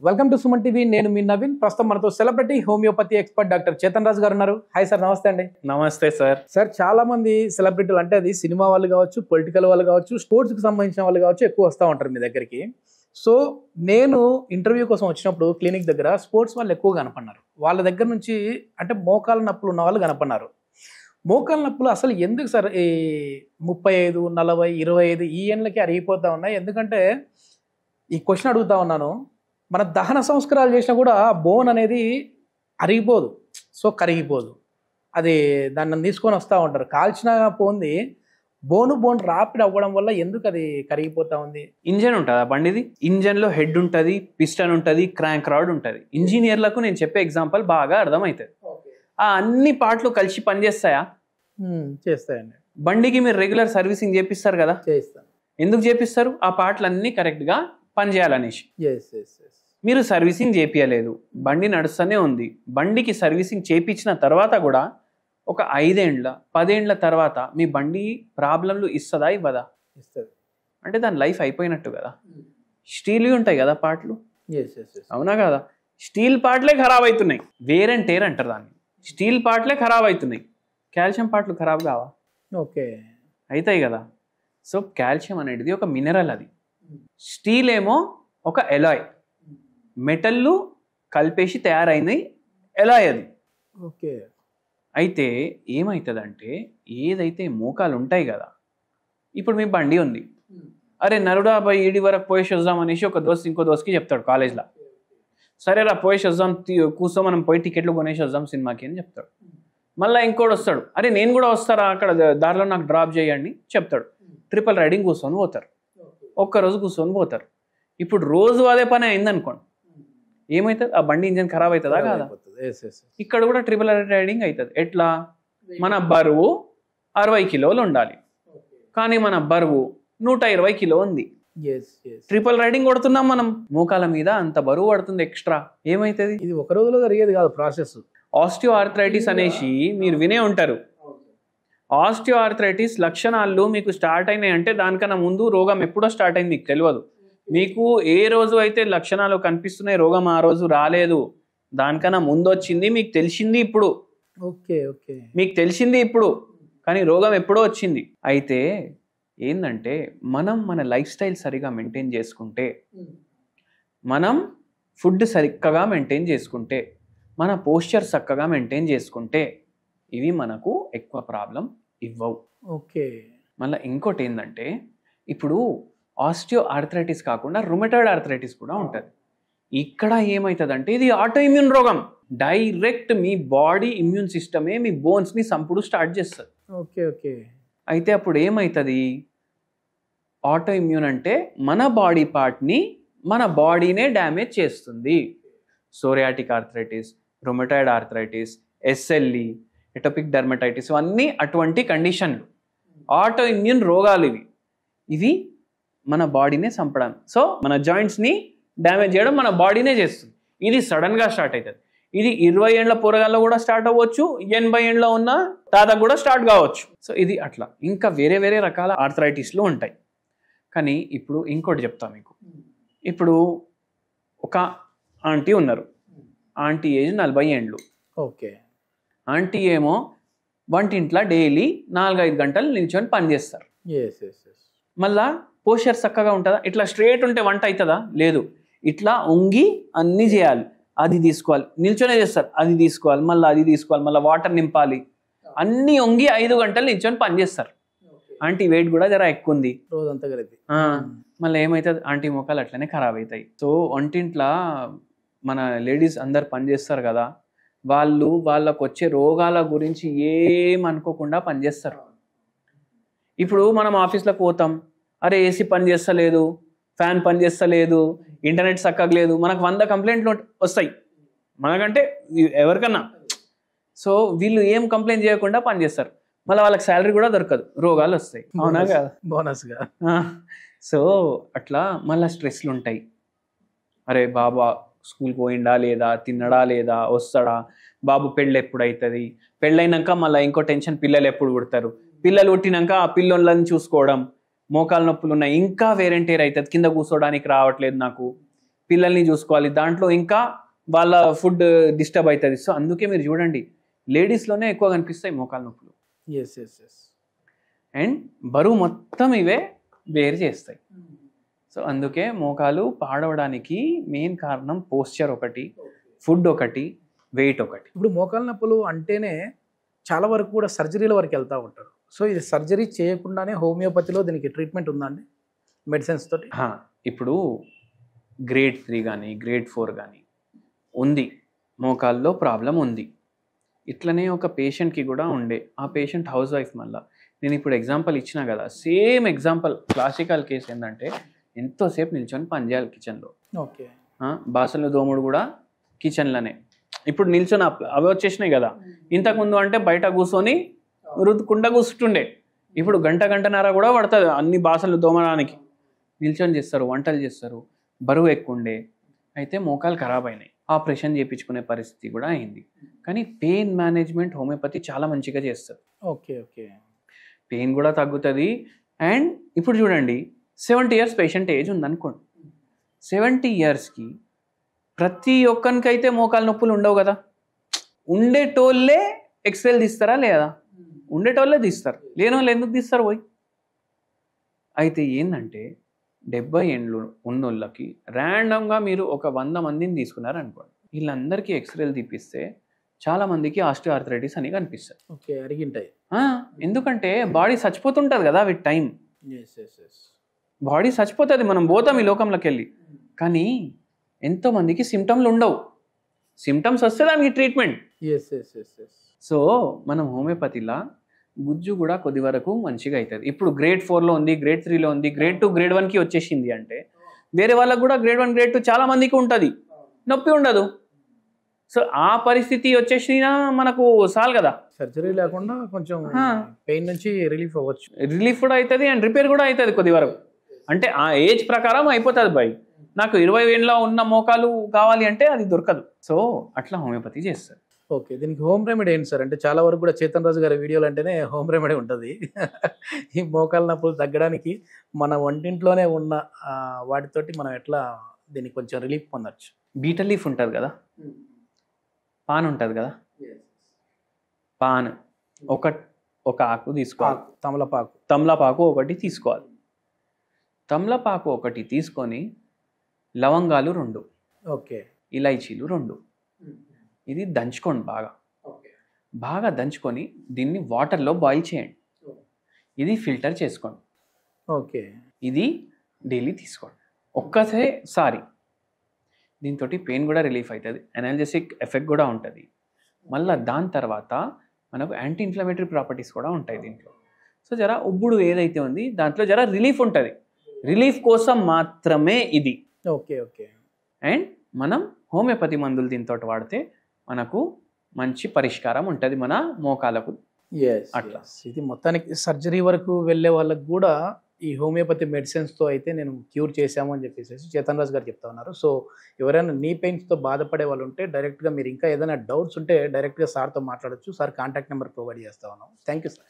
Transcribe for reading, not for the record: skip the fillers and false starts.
Welcome to Suman TV. నేను మీ నవీన్. ప్రస్తుతం మనతో celebrity homeopathy expert doctor Chetan Raju గారు ఉన్నారు. హాయ్ సార్, నమస్తే అండి. నమస్తే సార్. సార్, చాలా మంది సెలబ్రిటీలు అంటే అది సినిమా వాళ్ళు కావచ్చు, పొలిటికల్ వాళ్ళు కావచ్చు, స్పోర్ట్స్కి సంబంధించిన వాళ్ళు కావచ్చు, ఎక్కువ వస్తూ ఉంటారు మీ దగ్గరికి. సో నేను ఇంటర్వ్యూ కోసం వచ్చినప్పుడు క్లినిక్ దగ్గర స్పోర్ట్స్ వాళ్ళు ఎక్కువ కనపడినారు. వాళ్ళ దగ్గర నుంచి అంటే మోకాల నొప్పులు ఉన్న వాళ్ళు కనపడినారు. మోకాల నొప్పులు అసలు ఎందుకు సార్ ఈ 35, 40, 25 ఈ ఏళ్ళకి అరిగిపోతూ ఉన్నాయి? ఎందుకంటే ఈ క్వశ్చన్ అడుగుతా ఉన్నాను. మన దహన సంస్కారాలు చేసినా కూడా బోన్ అనేది అరిగిపోదు, సో కరిగిపోదు. అది దాన్ని తీసుకొని వస్తూ ఉంటారు. కాల్చిన పోంది బోన్ రాపిడ్ అవ్వడం వల్ల ఎందుకు అది కరిగిపోతా ఉంది? ఇంజన్ ఉంటుంది ఆ బండిది. ఇంజన్లో హెడ్ ఉంటుంది, పిస్టన్ ఉంటుంది, క్రాంక్ రాడ్ ఉంటుంది. ఇంజనీర్లకు నేను చెప్పే ఎగ్జాంపుల్ బాగా అర్థమవుతుంది. ఆ అన్ని పార్ట్లు కలిసి పనిచేస్తాయా? చేస్తాయండి. బండికి మీరు రెగ్యులర్ సర్వీసింగ్ చేపిస్తారు కదా, చేస్తాను. ఎందుకు చేపిస్తారు? ఆ పార్ట్లు అన్నీ కరెక్ట్గా పనిచేయాలనేసి. మీరు సర్వీసింగ్ చేపియలేదు, బండి నడుస్తూనే ఉంది. బండికి సర్వీసింగ్ చేపించిన తర్వాత కూడా ఒక 5 ఏళ్ళ 10 ఏళ్ళ తర్వాత మీ బండి ప్రాబ్లంలు ఇస్తుందా, ఇవ్వదా? ఇస్తుంది. అంటే దాని లైఫ్ అయిపోయినట్టు కదా. స్టీల్ ఉంటాయి కదా పార్ట్లు, అవునా కదా? స్టీల్ పార్ట్లే ఖరాబ్ అవుతున్నాయి. వేర్ అండ్ టేర్ అంటారు దాన్ని. స్టీల్ పార్ట్లే ఖరాబ్ అవుతున్నాయి, కాల్షియం పార్ట్లు ఖరాబ్ కావా? ఓకే, అవుతాయి కదా. సో కాల్షియం అనేది ఒక మినరల్. అది స్టీల్ ఏమో ఒక ఎలాయ్, మెటల్లు కలిపేసి తయారైనవి ఎలాయ్ అది. ఓకే. అయితే ఏమవుతుందంటే, ఏదైతే మోకాలు ఉంటాయి కదా, ఇప్పుడు మీ బండి ఉంది, అరే నరుడా పోయి ఈడి వరకు పోయేసి వద్దాం అనేసి ఒక దోస్త్ ఇంకో దోస్త్కి చెప్తాడు కాలేజ్లో. సరేరా పోయేసి వద్దాం, కూర్చో మనం పోయి టికెట్లు కొనేసి వద్దాం సినిమాకి అని చెప్తాడు. మళ్ళీ ఇంకోటి వస్తాడు, అరే నేను కూడా వస్తారా, అక్కడ దారిలో నాకు డ్రాప్ చేయండి చెప్తాడు. ట్రిపుల్ రైడింగ్ కూర్చొని పోతారు, ఒక్కరోజు కూర్చొని పోతారు. ఇప్పుడు రోజు అదే పని అయిందనుకోండి, ఏమవుతుంది? ఆ బండి ఇంజన్ ఖరాబ్ అవుతుందా కాదా? ఇక్కడ కూడా ట్రిపుల్ రైడింగ్ అవుతుంది. ఎట్లా? మన బరువు 60 కిలోలు ఉండాలి, కానీ మన బరువు 120 కిలో ఉంది. ట్రిపుల్ రైడింగ్ కొడుతున్నాం మనం, మోకాల మీద అంత బరువు పడుతుంది ఎక్స్ట్రా. ఏమవుతుంది? ఇది ఒక రోజులో జరిగేది కాదు ప్రాసెస్. ఆస్టియో ఆర్థరైటిస్ అనేసి మీరు వినే ఉంటారు. ఆస్టియో ఆర్థరైటిస్ లక్షణాలు మీకు స్టార్ట్ అయినాయి అంటే దానికన్నా ముందు రోగం ఎప్పుడో స్టార్ట్ అయింది మీకు తెలియదు. మీకు ఏ రోజు అయితే లక్షణాలు కనిపిస్తున్నాయి, రోగం ఆ రోజు రాలేదు, దానికన్నా ముందు వచ్చింది, మీకు తెలిసింది ఇప్పుడు. ఓకే ఓకే, మీకు తెలిసింది ఇప్పుడు, కానీ రోగం ఎప్పుడో వచ్చింది. అయితే ఏంటంటే, మనం మన లైఫ్ స్టైల్ సరిగా మెయింటైన్ చేసుకుంటే, మనం ఫుడ్ సరిగ్గా మెయింటైన్ చేసుకుంటే, మన పోస్చర్ చక్కగా మెయింటైన్ చేసుకుంటే ఇవి మనకు ఎక్కువ ప్రాబ్లం ఇవ్వవు. ఓకే. మళ్ళీ ఇంకోటి ఏంటంటే, ఇప్పుడు ఆస్టియో ఆర్థరైటిస్ కాకుండా రుమటాయిడ్ ఆర్థరైటిస్ కూడా ఉంటుంది. ఇక్కడ ఏమవుతుందంటే, ఇది ఆటో ఇమ్యూన్ రోగం. డైరెక్ట్ మీ బాడీ ఇమ్యూన్ సిస్టమే మీ బోన్స్ని సంపుడు స్టార్ట్ చేస్తుంది. Okay okay. అయితే అప్పుడు ఏమవుతుంది? ఆటో ఇమ్యూన్ అంటే మన బాడీ పార్ట్ని మన బాడీనే డ్యామేజ్ చేస్తుంది. Psoriatic arthritis, rheumatoid arthritis, SLE, atopic dermatitis, ఇవన్నీ అటువంటి కండిషన్లు, ఆటో ఇమ్యూన్ రోగాలు ఇవి. ఇవి మన బాడీనే చంపడం, సో మన జాయింట్స్ని డ్యామేజ్ చేయడం మన బాడీనే చేస్తుంది. ఇది సడన్గా స్టార్ట్ అవుతుంది. ఇది 20 ఏళ్ళ పోరగాల్లో కూడా స్టార్ట్ అవ్వచ్చు, 80 ఏళ్ళలో ఉన్న తాతకు కూడా స్టార్ట్ కావచ్చు. సో ఇది అట్లా. ఇంకా వేరే వేరే రకాల ఆర్థరైటిస్లు ఉంటాయి. కానీ ఇప్పుడు ఇంకోటి చెప్తా మీకు. ఇప్పుడు ఒక ఆంటీ ఉన్నారు, ఆంటీ ఏజ్ 40 ఏండ్లు. ఓకే. ఆంటీ ఏమో వంటింట్లో డైలీ 4-5 గంటలు నిల్చొని పని చేస్తారు. మళ్ళా పోస్చర్ చక్కగా ఉంటుందా? ఇట్లా స్ట్రేట్ ఉంటే వంట అవుతుందా? లేదు. ఇట్లా వంగి అన్నీ చేయాలి. అది తీసుకోవాలి, నిల్చొనే చేస్తారు, అది తీసుకోవాలి, మళ్ళీ అది తీసుకోవాలి, మళ్ళీ వాటర్ నింపాలి, అన్నీ వంగి 5 గంటలు నిల్చొని పని చేస్తారు. ఆంటీ వెయిట్ కూడా జర ఎక్కువ ఉంది, రోజంతా కలిపి. మళ్ళీ ఏమవుతుంది? ఆంటీ మొక్కలు అట్లనే ఖరాబ్ అవుతాయి. సో వంటింట్లో మన లేడీస్ అందరు పని చేస్తారు కదా, వాళ్ళు వాళ్ళకు వచ్చే రోగాల గురించి ఏమనుకోకుండా పనిచేస్తారు. ఇప్పుడు మనం ఆఫీస్లోకి పోతాం, అరే ఏసీ పని చేస్తలేదు, ఫ్యాన్ పని చేస్తలేదు, ఇంటర్నెట్ చక్కగలేదు, మనకు 100 కంప్లైంట్లు వస్తాయి మనకంటే ఎవరికన్నా. సో వీళ్ళు ఏం కంప్లైంట్ చేయకుండా పనిచేస్తారు, మళ్ళీ వాళ్ళకి శాలరీ కూడా దొరకదు, రోగాలు వస్తాయి, అవునా కదా? బోనస్గా. సో అట్లా మళ్ళీ స్ట్రెస్లు ఉంటాయి. అరే బాబా స్కూల్కి పోయిండా లేదా, తిన్నడా లేదా, వస్తాడా, బాబు పెళ్ళి ఎప్పుడు అవుతుంది, పెళ్ళైనాక మళ్ళీ ఇంకో టెన్షన్, పిల్లలు ఎప్పుడు పుడతారు, పిల్లలు పుట్టినాక ఆ పిల్లలను చూసుకోవడం, మోకాలు నొప్పులు ఉన్నాయి, ఇంకా వేరెంటేర్ అవుతుంది, కింద కూర్చోడానికి రావట్లేదు నాకు, పిల్లల్ని చూసుకోవాలి, దాంట్లో ఇంకా వాళ్ళ ఫుడ్ డిస్టర్బ్ అవుతుంది. సో అందుకే మీరు చూడండి లేడీస్లోనే ఎక్కువ కనిపిస్తాయి మోకాల నొప్పులు. Yes yes yes. అండ్ బరువు మొత్తం ఇవే వేరు చేస్తాయి. సో అందుకే మోకాలు పాడవడానికి మెయిన్ కారణం పోస్చర్ ఒకటి, ఫుడ్ ఒకటి, వెయిట్ ఒకటి. ఇప్పుడు మోకాల నొప్పులు అంటేనే చాలా వరకు కూడా సర్జరీల వరకు వెళ్తూ ఉంటారు. సో ఇది సర్జరీ చేయకుండానే హోమియోపతిలో దీనికి ట్రీట్మెంట్ ఉందండి మెడిసిన్స్ తోటి? ఇప్పుడు గ్రేడ్ 3 కానీ గ్రేడ్ 4 కానీ ఉంది, మోకాల్లో ప్రాబ్లం ఉంది. ఇట్లనే ఒక పేషెంట్కి కూడా ఉండే, ఆ పేషెంట్ హౌస్ వైఫ్. మళ్ళీ నేను ఇప్పుడు ఎగ్జాంపుల్ ఇచ్చినా కదా, సేమ్ ఎగ్జాంపుల్ క్లాసికల్ కేసు ఏంటంటే ఎంతోసేపు నిల్చొని పనిచేయాలి కిచెన్లో. ఓకే. బాసన్లు దోముడు కూడా కిచెన్లోనే. ఇప్పుడు నిల్చొని అవి వచ్చేసినాయి కదా, ఇంతకుముందు అంటే బయట కూర్చొని రుద్దుకుండా కూర్చుంటుండే. ఇప్పుడు గంటన్నర కూడా పడుతుంది అన్ని బాసన్లు దోమడానికి. నిల్చొని చేస్తారు, వంటలు చేస్తారు, బరువు ఎక్కువ ఉండే. అయితే మోకాలు ఖరాబ్ అయినాయి, ఆపరేషన్ చేయించుకునే పరిస్థితి కూడా అయింది. కానీ పెయిన్ మేనేజ్మెంట్ హోమియోపతి చాలా మంచిగా చేస్తుంది. Okay okay. పెయిన్ కూడా తగ్గుతుంది. అండ్ ఇప్పుడు చూడండి 70 years పేషెంట్ ఏజ్ ఉందనుకోండి, 70 yearsకి ప్రతి ఒక్కరికైతే మోకాలు నొప్పులు ఉండవు కదా. ఉండేటోళ్ళే ఎక్స్రేలు తీస్తారా లేదా? ఉండేటోళ్ళే తీస్తారు, లేని వాళ్ళు ఎందుకు తీస్తారు పోయి? అయితే ఏంటంటే 70 ఏళ్ళు ఉన్నోళ్ళకి ర్యాండమ్గా మీరు ఒక 100 మందిని తీసుకున్నారనుకోండి, వీళ్ళందరికీ ఎక్స్రేలు తీపిస్తే చాలా మందికి ఆస్టియోఆర్థరైటిస్ అని కనిపిస్తుంది. ఓకే, అరిగింటాయి. ఎందుకంటే బాడీ చచ్చిపోతుంటుంది కదా విత్ టైం. బాడీ చచ్చిపోతుంది, మనం పోతాం ఈ లోకంలోకి వెళ్ళి. కానీ ఎంతోమందికి సిమ్టమ్లు ఉండవు, సిమ్టమ్స్ వస్తే దానికి ట్రీట్మెంట్. సో మనం హోమియోపతిలా గుజ్జు కూడా కొద్ది వరకు మంచిగా అవుతుంది. ఇప్పుడు గ్రేడ్ 4లో ఉంది, గ్రేడ్ 3లో ఉంది, గ్రేడ్ 2 గ్రేడ్ 1కి వచ్చేసింది అంటే వేరే వాళ్ళకు కూడా గ్రేడ్ 1 గ్రేడ్ 2 చాలా మందికి ఉంటుంది, నొప్పి ఉండదు. సో ఆ పరిస్థితి వచ్చేసినా మనకు చాలు కదా, సర్జరీ లేకుండా కొంచెం పెయిన్ నుంచి రిలీఫ్ అవ్వచ్చు. రిలీఫ్ కూడా అవుతుంది అండ్ రిపేర్ కూడా అవుతుంది కొద్ది వరకు. అంటే ఆ ఏజ్ ప్రకారం అయిపోతుంది బాయ్. నాకు 20 ఏళ్ళ ఉన్న మోకాలు కావాలి అంటే అది దొరకదు. సో అట్లా హోమియోపతి చేస్తారు. ఓకే, దీనికి హోమ్ రెమెడీ ఏంటి సార్? అంటే చాలా వరకు కూడా చేతన్ రాజు గారి వీడియోలు అంటేనే హోమ్ రెమెడీ ఉంటుంది. ఈ మోకాలు నొప్పులు తగ్గడానికి మన వంటింట్లోనే ఉన్న వాటితోటి మనం ఎట్లా దీనికి కొంచెం రిలీఫ్ పొందొచ్చు? బీటర్ లీఫ్ ఉంటుంది కదా, పాన్ ఉంటుంది కదా, పాన్ ఒక ఆకు తీసుకోవాలి. తమలపాకు ఒకటి తీసుకోవాలి. తమలపాకు ఒకటి తీసుకొని లవంగాలు 2, ఓకే, ఇలైచీలు 2, ఇది దంచుకోండి బాగా దంచుకొని దీన్ని వాటర్లో బాయిల్ చేయండి. ఇది ఫిల్టర్ చేసుకోండి. ఓకే, ఇది డైలీ తీసుకోండి ఒక్కసారి. దీంతో పెయిన్ కూడా రిలీఫ్ అవుతుంది, ఎనాల్జెసిక్ ఎఫెక్ట్ కూడా ఉంటుంది. మళ్ళీ దాని తర్వాత మనకు యాంటీ ఇన్ఫ్లమేటరీ ప్రాపర్టీస్ కూడా ఉంటాయి దీంట్లో. సో జర ఉబ్బుడు ఏదైతే ఉంది దాంట్లో జర రిలీఫ్ ఉంటుంది, రిలీఫ్ కోసం మాత్రమే ఇది. Okay okay. అండ్ మనం హోమియోపతి మందులు దీంతో వాడితే మనకు మంచి పరిష్కారం ఉంటుంది మన మోకాలకు. అట్లా ఇది మొత్తానికి సర్జరీ వరకు వెళ్ళే వాళ్ళకు కూడా ఈ హోమియోపతి మెడిసిన్స్తో అయితే నేను క్యూర్ చేశాము అని చెప్పేసి చేతన్ రాజు గారు చెప్తా ఉన్నారు. సో ఎవరైనా నీ పెయిన్స్తో బాధపడే వాళ్ళు ఉంటే డైరెక్ట్గా మీరు ఇంకా ఏదైనా డౌట్స్ ఉంటే డైరెక్ట్గా సార్తో మాట్లాడచ్చు. సార్ కాంటాక్ట్ నెంబర్ ప్రొవైడ్ చేస్తా ఉన్నాం. Thank you sir.